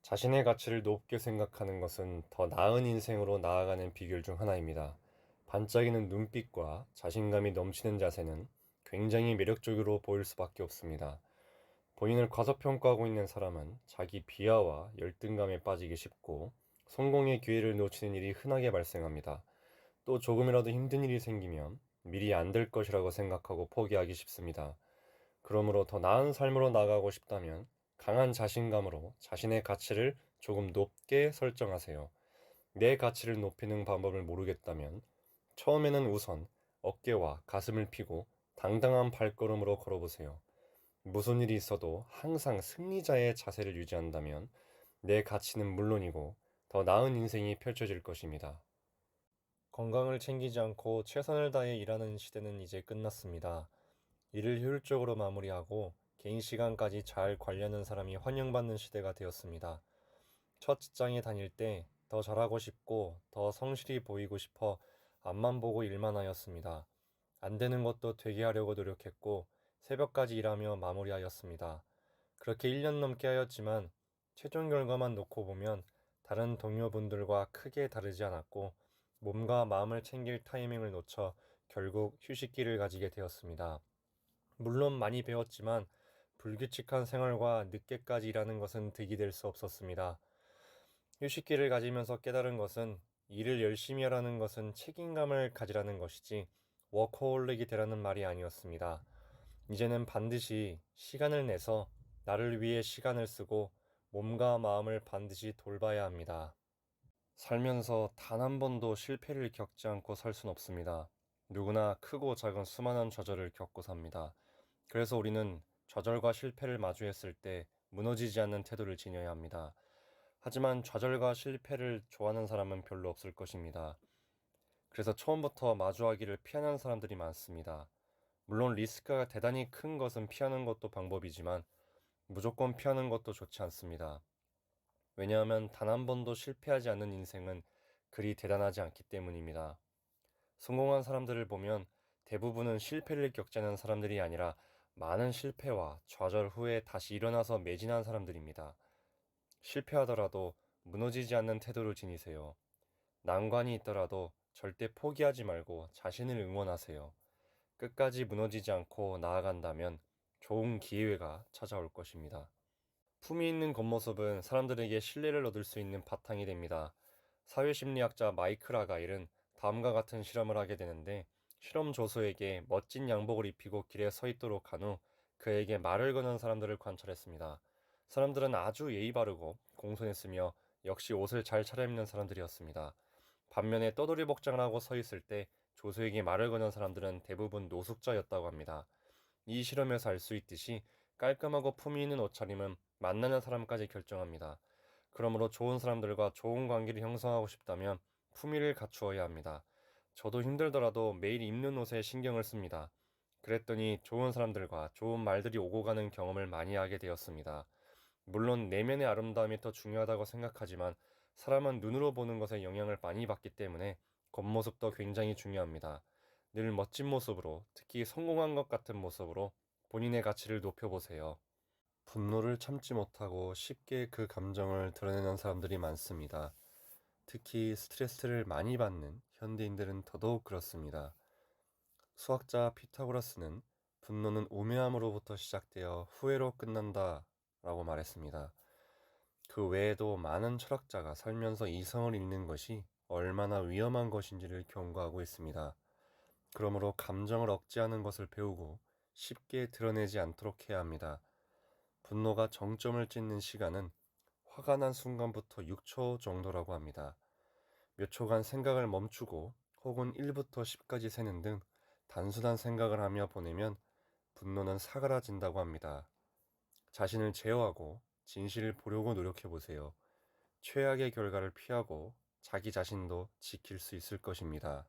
자신의 가치를 높게 생각하는 것은 더 나은 인생으로 나아가는 비결 중 하나입니다. 반짝이는 눈빛과 자신감이 넘치는 자세는 굉장히 매력적으로 보일 수밖에 없습니다. 본인을 과소평가하고 있는 사람은 자기 비하와 열등감에 빠지기 쉽고 성공의 기회를 놓치는 일이 흔하게 발생합니다. 또 조금이라도 힘든 일이 생기면 미리 안 될 것이라고 생각하고 포기하기 쉽습니다. 그러므로 더 나은 삶으로 나아가고 싶다면 강한 자신감으로 자신의 가치를 조금 높게 설정하세요. 내 가치를 높이는 방법을 모르겠다면 처음에는 우선 어깨와 가슴을 펴고 당당한 발걸음으로 걸어보세요. 무슨 일이 있어도 항상 승리자의 자세를 유지한다면 내 가치는 물론이고 더 나은 인생이 펼쳐질 것입니다. 건강을 챙기지 않고 최선을 다해 일하는 시대는 이제 끝났습니다. 일을 효율적으로 마무리하고 개인 시간까지 잘 관리하는 사람이 환영받는 시대가 되었습니다. 첫 직장에 다닐 때 더 잘하고 싶고 더 성실히 보이고 싶어 앞만 보고 일만 하였습니다. 안 되는 것도 되게 하려고 노력했고 새벽까지 일하며 마무리하였습니다. 그렇게 1년 넘게 하였지만 최종 결과만 놓고 보면 다른 동료분들과 크게 다르지 않았고 몸과 마음을 챙길 타이밍을 놓쳐 결국 휴식기를 가지게 되었습니다. 물론 많이 배웠지만 불규칙한 생활과 늦게까지 일하는 것은 득이 될 수 없었습니다. 휴식기를 가지면서 깨달은 것은 일을 열심히 하라는 것은 책임감을 가지라는 것이지 워커홀릭이 되라는 말이 아니었습니다. 이제는 반드시 시간을 내서 나를 위해 시간을 쓰고 몸과 마음을 반드시 돌봐야 합니다. 살면서 단 한 번도 실패를 겪지 않고 살 순 없습니다. 누구나 크고 작은 수많은 좌절을 겪고 삽니다. 그래서 우리는 좌절과 실패를 마주했을 때 무너지지 않는 태도를 지녀야 합니다. 하지만 좌절과 실패를 좋아하는 사람은 별로 없을 것입니다. 그래서 처음부터 마주하기를 피하는 사람들이 많습니다. 물론 리스크가 대단히 큰 것은 피하는 것도 방법이지만 무조건 피하는 것도 좋지 않습니다. 왜냐하면 단 한 번도 실패하지 않는 인생은 그리 대단하지 않기 때문입니다. 성공한 사람들을 보면 대부분은 실패를 겪지 않은 사람들이 아니라 많은 실패와 좌절 후에 다시 일어나서 매진한 사람들입니다. 실패하더라도 무너지지 않는 태도를 지니세요. 난관이 있더라도 절대 포기하지 말고 자신을 응원하세요. 끝까지 무너지지 않고 나아간다면 좋은 기회가 찾아올 것입니다. 품위 있는 겉모습은 사람들에게 신뢰를 얻을 수 있는 바탕이 됩니다. 사회심리학자 마이클 아가일은 다음과 같은 실험을 하게 되는데 실험 조수에게 멋진 양복을 입히고 길에 서 있도록 한 후 그에게 말을 거는 사람들을 관찰했습니다. 사람들은 아주 예의 바르고 공손했으며 역시 옷을 잘 차려입는 사람들이었습니다. 반면에 떠돌이 복장을 하고 서 있을 때 조수에게 말을 거는 사람들은 대부분 노숙자였다고 합니다. 이 실험에서 알 수 있듯이 깔끔하고 품위 있는 옷차림은 만나는 사람까지 결정합니다. 그러므로 좋은 사람들과 좋은 관계를 형성하고 싶다면 품위를 갖추어야 합니다. 저도 힘들더라도 매일 입는 옷에 신경을 씁니다. 그랬더니 좋은 사람들과 좋은 말들이 오고 가는 경험을 많이 하게 되었습니다. 물론 내면의 아름다움이 더 중요하다고 생각하지만 사람은 눈으로 보는 것에 영향을 많이 받기 때문에 겉모습도 굉장히 중요합니다. 늘 멋진 모습으로, 특히 성공한 것 같은 모습으로 본인의 가치를 높여보세요. 분노를 참지 못하고 쉽게 그 감정을 드러내는 사람들이 많습니다. 특히 스트레스를 많이 받는 현대인들은 더더욱 그렇습니다. 수학자 피타고라스는 분노는 우매함으로부터 시작되어 후회로 끝난다 라고 말했습니다. 그 외에도 많은 철학자가 살면서 이성을 잃는 것이 얼마나 위험한 것인지를 경고하고 있습니다. 그러므로 감정을 억제하는 것을 배우고 쉽게 드러내지 않도록 해야 합니다. 분노가 정점을 찍는 시간은 화가 난 순간부터 6초 정도라고 합니다. 몇 초간 생각을 멈추고 혹은 1부터 10까지 세는 등 단순한 생각을 하며 보내면 분노는 사그라진다고 합니다. 자신을 제어하고 진실을 보려고 노력해 보세요. 최악의 결과를 피하고 자기 자신도 지킬 수 있을 것입니다.